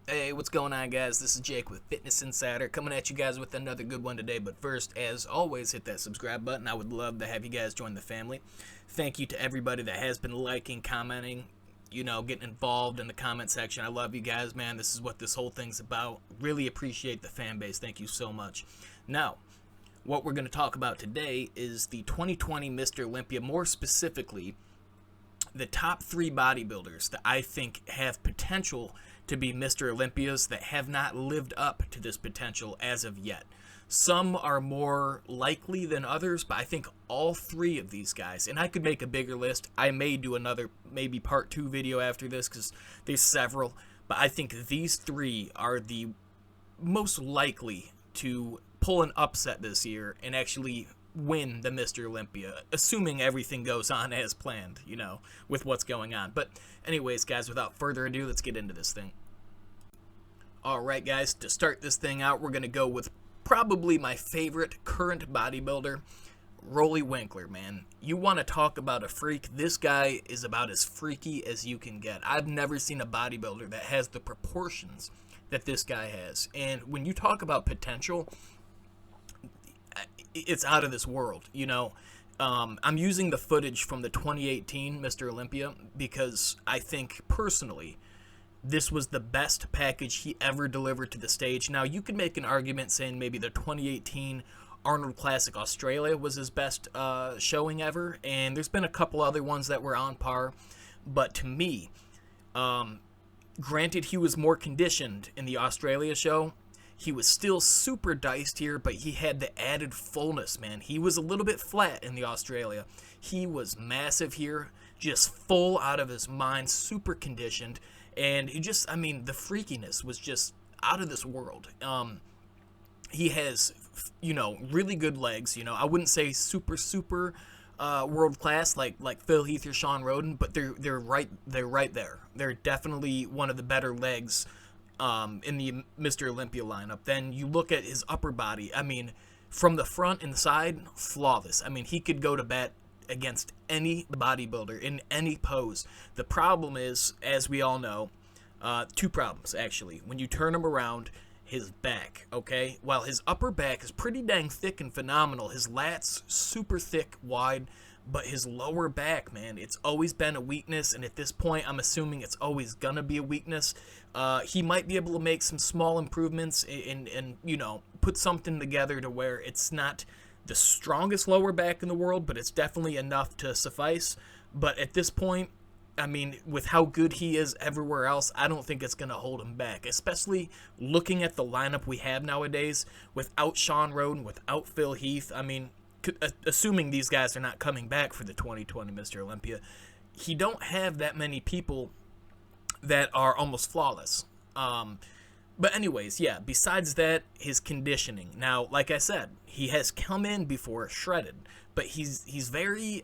Hey, what's going on, guys? This is Jake with Fitness Insider coming at you guys with another good one today. But first, as always, hit that subscribe button. I would love to have you guys join the family. Thank you to everybody that has been liking, commenting, getting involved in the comment section. I love you guys, man. This is what this whole thing's about. Really appreciate the fan base. Thank you so much. Now, what we're going to talk about today is the 2020 Mr. Olympia, more specifically, the top 3 bodybuilders that I think have potential to be Mr. Olympias that have not lived up to this potential as of yet. Some are more likely than others, but I think all 3 of these guys, and I could make a bigger list. I may do another, maybe part 2 video after this because there's several, but I think these 3 are the most likely to pull an upset this year and actually win the Mr. Olympia, assuming everything goes on as planned, with what's going on. But anyways, guys, without further ado, let's get into this thing. Alright, guys, to start this thing out, we're going to go with probably my favorite current bodybuilder, Roelly Winklaar, man. You want to talk about a freak? This guy is about as freaky as you can get. I've never seen a bodybuilder that has the proportions that this guy has. And when you talk about potential, it's out of this world, I'm using the footage from the 2018 Mr. Olympia because I think, personally, this was the best package he ever delivered to the stage. Now, you could make an argument saying maybe the 2018 Arnold Classic Australia was his best showing ever, and there's been a couple other ones that were on par, but to me, granted he was more conditioned in the Australia show, he was still super diced here, but he had the added fullness, man. He was a little bit flat in the Australia. He was massive here, just full out of his mind, super conditioned. And he just, the freakiness was just out of this world. He has, really good legs. I wouldn't say super world class like Phil Heath or Sean Roden, but they're right there. They're definitely one of the better legs in the Mr. Olympia lineup. Then you look at his upper body. From the front and the side, flawless. He could go to bat against any bodybuilder in any pose. The problem is, as we all know, 2 problems actually. When you turn him around, his back, okay? While his upper back is pretty dang thick and phenomenal, his lats super thick, wide, but his lower back, man, it's always been a weakness, and at this point, I'm assuming it's always gonna be a weakness. He might be able to make some small improvements and put something together to where it's not the strongest lower back in the world, but it's definitely enough to suffice. But at this point, with how good he is everywhere else, I don't think it's going to hold him back, especially looking at the lineup we have nowadays without Sean Roden, without Phil Heath. Assuming these guys are not coming back for the 2020 Mr. Olympia, he don't have that many people that are almost flawless. But anyways, yeah, besides that, his conditioning. Now, like I said, he has come in before shredded, but he's very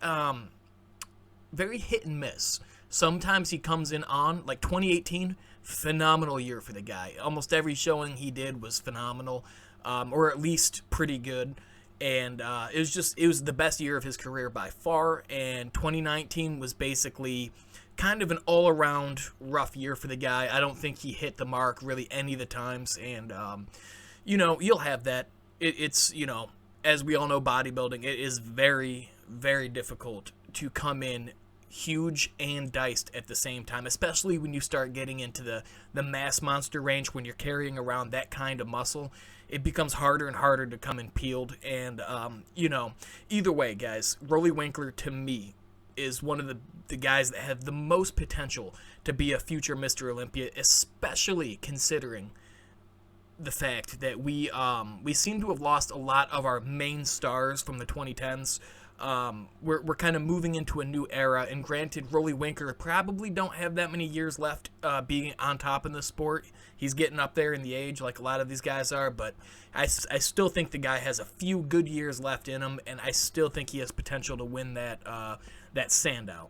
very hit and miss. Sometimes he comes in on, like 2018, phenomenal year for the guy. Almost every showing he did was phenomenal, or at least pretty good. And it was the best year of his career by far. And 2019 was basically kind of an all-around rough year for the guy. I don't think he hit the mark really any of the times. And, you'll have that. It's, as we all know, bodybuilding, it is very, very difficult to come in huge and diced at the same time, especially when you start getting into the mass monster range. When you're carrying around that kind of muscle, it becomes harder and harder to come in peeled. And, either way, guys, Roelly Winklaar, to me, is one of the guys that have the most potential to be a future Mr. Olympia, especially considering the fact that we seem to have lost a lot of our main stars from the 2010s. We're kind of moving into a new era, and granted, Roelly Winklaar probably don't have that many years left being on top in the sport. He's getting up there in the age like a lot of these guys are, but I still think the guy has a few good years left in him, and I still think he has potential to win that Sandow.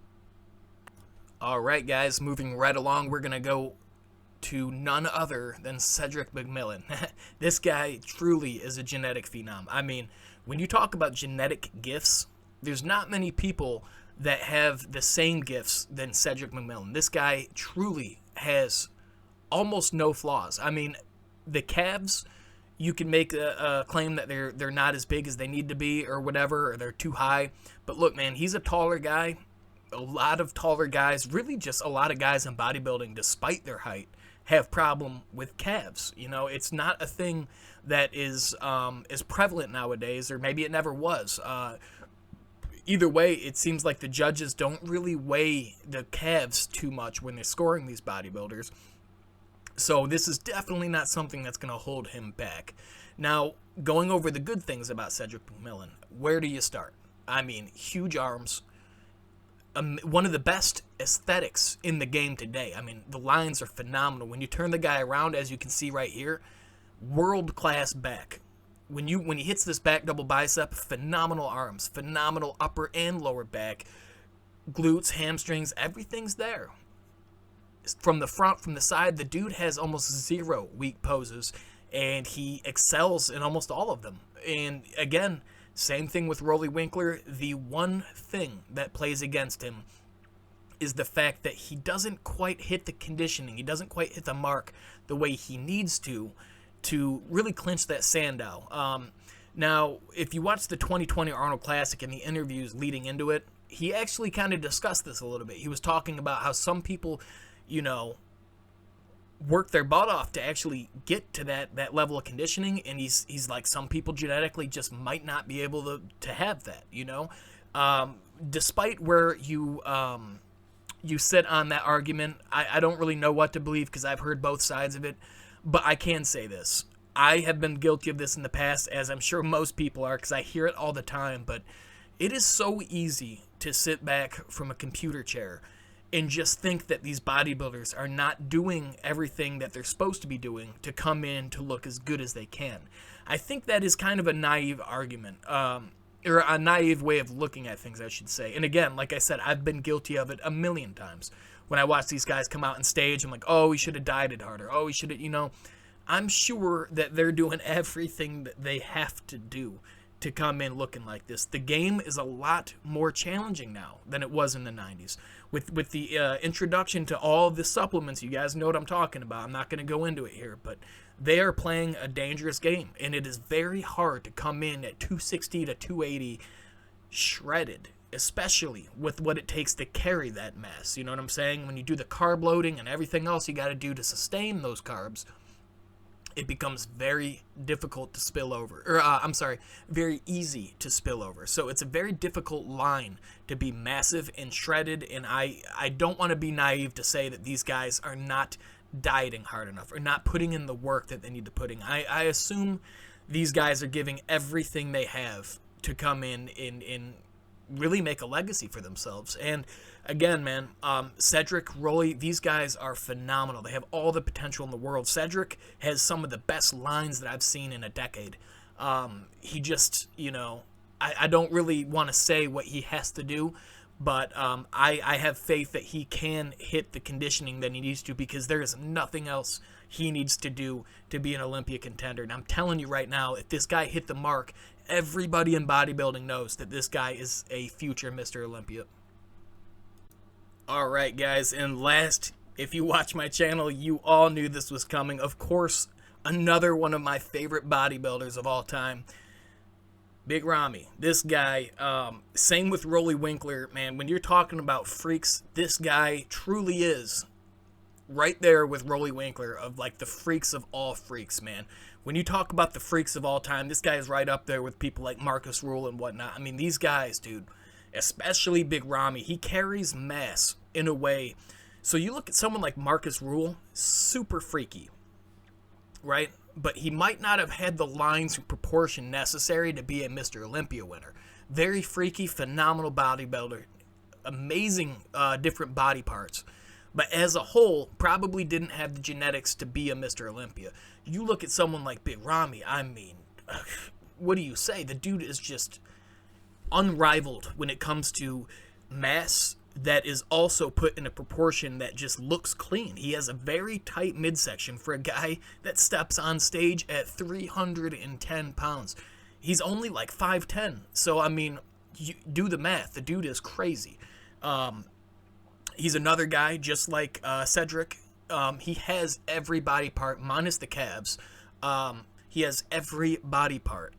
Alright, guys, moving right along, we're going to go to none other than Cedric McMillan. This guy truly is a genetic phenom. When you talk about genetic gifts, there's not many people that have the same gifts than Cedric McMillan. This guy truly has almost no flaws. I mean, the calves, you can make a claim that they're not as big as they need to be or whatever, or they're too high. But look, man, he's a taller guy. A lot of taller guys, really just a lot of guys in bodybuilding, despite their height, have problem with calves. You know, it's not a thing that is prevalent nowadays, or maybe it never was. Either way, it seems like the judges don't really weigh the calves too much when they're scoring these bodybuilders. So this is definitely not something that's going to hold him back. Now, going over the good things about Cedric McMillan, where do you start? I mean, huge arms. One of the best aesthetics in the game today. I mean, the lines are phenomenal. When you turn the guy around, as you can see right here, world-class back. When he hits this back double bicep, phenomenal arms, phenomenal upper and lower back, glutes, hamstrings, everything's there. From the front, from the side, the dude has almost zero weak poses, and he excels in almost all of them. And again, same thing with Roelly Winklaar. The one thing that plays against him is the fact that he doesn't quite hit the conditioning. He doesn't quite hit the mark the way he needs to really clinch that Sandow. Now, if you watch the 2020 Arnold Classic and the interviews leading into it, he actually kind of discussed this a little bit. He was talking about how some people, you know, work their butt off to actually get to that level of conditioning, and he's like, some people genetically just might not be able to have that, you know. Despite where you sit on that argument, I don't really know what to believe, because I've heard both sides of it. But I can say this. I have been guilty of this in the past, as I'm sure most people are, because I hear it all the time. But it is so easy to sit back from a computer chair and just think that these bodybuilders are not doing everything that they're supposed to be doing to come in to look as good as they can. I think that is kind of a naive argument, or a naive way of looking at things, I should say. And again, like I said, I've been guilty of it a million times. When I watch these guys come out on stage, I'm like, oh, he should have dieted harder. Oh, he should have, you know. I'm sure that they're doing everything that they have to do to come in looking like this. The game is a lot more challenging now than it was in the 90s. With the introduction to all of the supplements, you guys know what I'm talking about. I'm not going to go into it here, but they are playing a dangerous game, and it is very hard to come in at 260 to 280 shredded, especially with what it takes to carry that mass. You know what I'm saying? When you do the carb loading and everything else you got to do to sustain those carbs, it becomes very difficult to spill over. Or, very easy to spill over. So it's a very difficult line to be massive and shredded, and I don't want to be naive to say that these guys are not dieting hard enough or not putting in the work that they need to put in. I assume these guys are giving everything they have to come in really make a legacy for themselves. And again, man, Cedric, Roelly, these guys are phenomenal. They have all the potential in the world. Cedric has some of the best lines that I've seen in a decade. He just, you know, I don't really want to say what he has to do, but I have faith that he can hit the conditioning that he needs to, because there is nothing else he needs to do to be an Olympia contender. And I'm telling you right now, if this guy hit the mark, everybody in bodybuilding knows that this guy is a future Mr. Olympia. Alright guys, and last, if you watch my channel, you all knew this was coming. Of course, another one of my favorite bodybuilders of all time, Big Rami. This guy, same with Roelly Winklaar, man. When you're talking about freaks, this guy truly is right there with Roelly Winklaar, of like the freaks of all freaks, man. When you talk about the freaks of all time, this guy is right up there with people like Marcus Rule and whatnot. I mean, these guys, dude, especially Big Rami, he carries mass in a way. So you look at someone like Marcus Rule, super freaky, right? But he might not have had the lines and proportion necessary to be a Mr. Olympia winner. Very freaky, phenomenal bodybuilder, amazing different body parts. But as a whole, probably didn't have the genetics to be a Mr. Olympia. You look at someone like Big Rami, I mean, what do you say? The dude is just unrivaled when it comes to mass that is also put in a proportion that just looks clean. He has a very tight midsection for a guy that steps on stage at 310 pounds. He's only like 5'10". So, I mean, you do the math. The dude is crazy. He's another guy, just like Cedric, He has every body part minus the calves. He has every body part.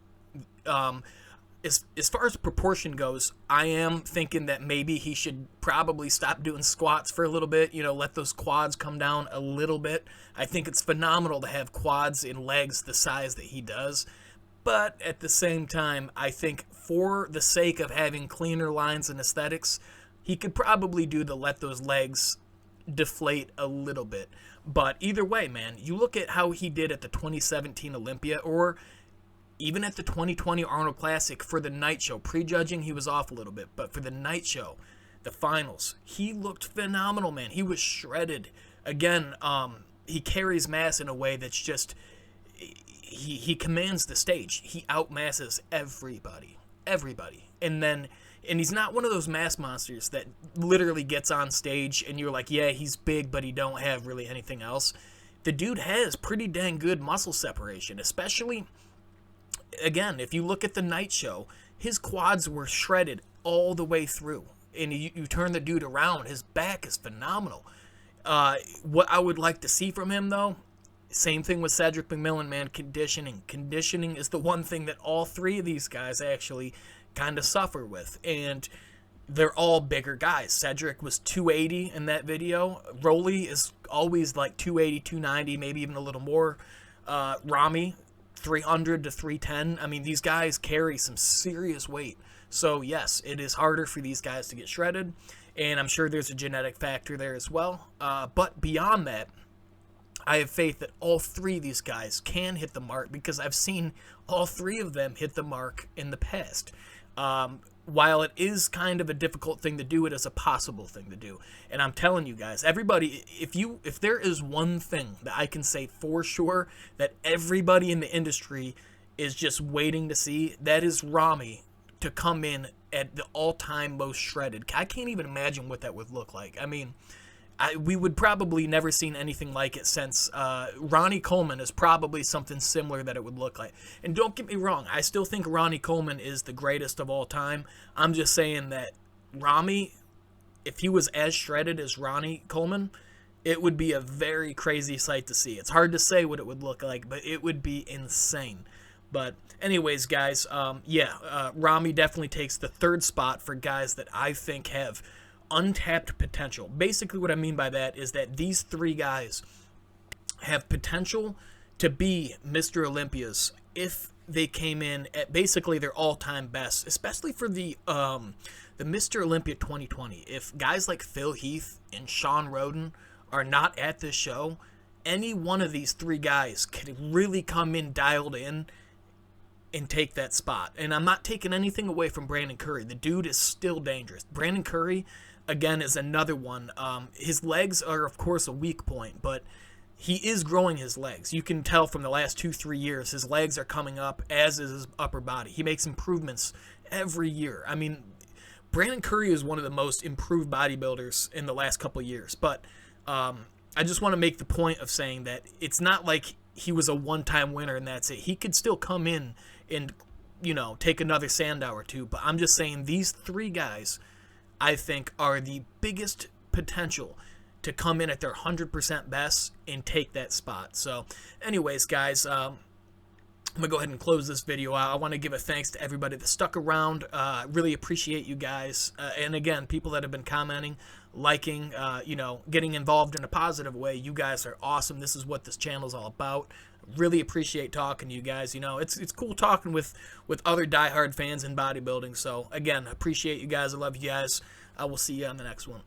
As far as proportion goes, I am thinking that maybe he should probably stop doing squats for a little bit, let those quads come down a little bit. I think it's phenomenal to have quads and legs the size that he does, but at the same time, I think for the sake of having cleaner lines and aesthetics, he could probably do the let those legs deflate a little bit. But either way, man, you look at how he did at the 2017 Olympia, or even at the 2020 Arnold Classic for the night show. Prejudging, he was off a little bit, but for the night show, the finals, he looked phenomenal, man. He was shredded. Again, he carries mass in a way that's just, he commands the stage. He outmasses everybody. And he's not one of those mass monsters that literally gets on stage and you're like, yeah, he's big, but he don't have really anything else. The dude has pretty dang good muscle separation, especially, again, if you look at the night show, his quads were shredded all the way through. And you turn the dude around, his back is phenomenal. What I would like to see from him, though, same thing with Cedric McMillan, man, conditioning. Conditioning is the one thing that all three of these guys actually kind of suffer with. And they're all bigger guys. Cedric was 280 in that video. Roelly is always like 280, 290, maybe even a little more. Rami, 300 to 310. I mean, these guys carry some serious weight. So, yes, it is harder for these guys to get shredded, and I'm sure there's a genetic factor there as well. But beyond that, I have faith that all three of these guys can hit the mark because I've seen all three of them hit the mark in the past. While it is kind of a difficult thing to do, it is a possible thing to do. And I'm telling you guys, everybody, if there is one thing that I can say for sure that everybody in the industry is just waiting to see, that is Rami to come in at the all-time most shredded. I can't even imagine what that would look like. I mean, we would probably never seen anything like it since Ronnie Coleman is probably something similar that it would look like. And don't get me wrong, I still think Ronnie Coleman is the greatest of all time. I'm just saying that Rami, if he was as shredded as Ronnie Coleman, it would be a very crazy sight to see. It's hard to say what it would look like, but it would be insane. But anyways, guys, Rami definitely takes the third spot for guys that I think have untapped potential. Basically what I mean by that is that these three guys have potential to be Mr. Olympias if they came in at basically their all-time best, especially for the Mr. Olympia 2020. If guys like Phil Heath and Sean Roden are not at this show, any one of these three guys can really come in dialed in and take that spot. And I'm not taking anything away from Brandon Curry. The dude is still dangerous. Brandon Curry, again, is another one. His legs are, of course, a weak point, but he is growing his legs. You can tell from the last 2-3 years, his legs are coming up, as is his upper body. He makes improvements every year. I mean, Brandon Curry is one of the most improved bodybuilders in the last couple of years. But I just want to make the point of saying that it's not like he was a one-time winner and that's it. He could still come in and, take another Sandow or two. But I'm just saying these three guys, I think, are the biggest potential to come in at their 100% best and take that spot. So, anyways, guys, I'm going to go ahead and close this video out. I want to give a thanks to everybody that stuck around. Really appreciate you guys. And again, people that have been commenting, liking, getting involved in a positive way. You guys are awesome. This is what this channel is all about. Really appreciate talking to you guys. It's cool talking with other diehard fans in bodybuilding. So, again, appreciate you guys. I love you guys. I will see you on the next one.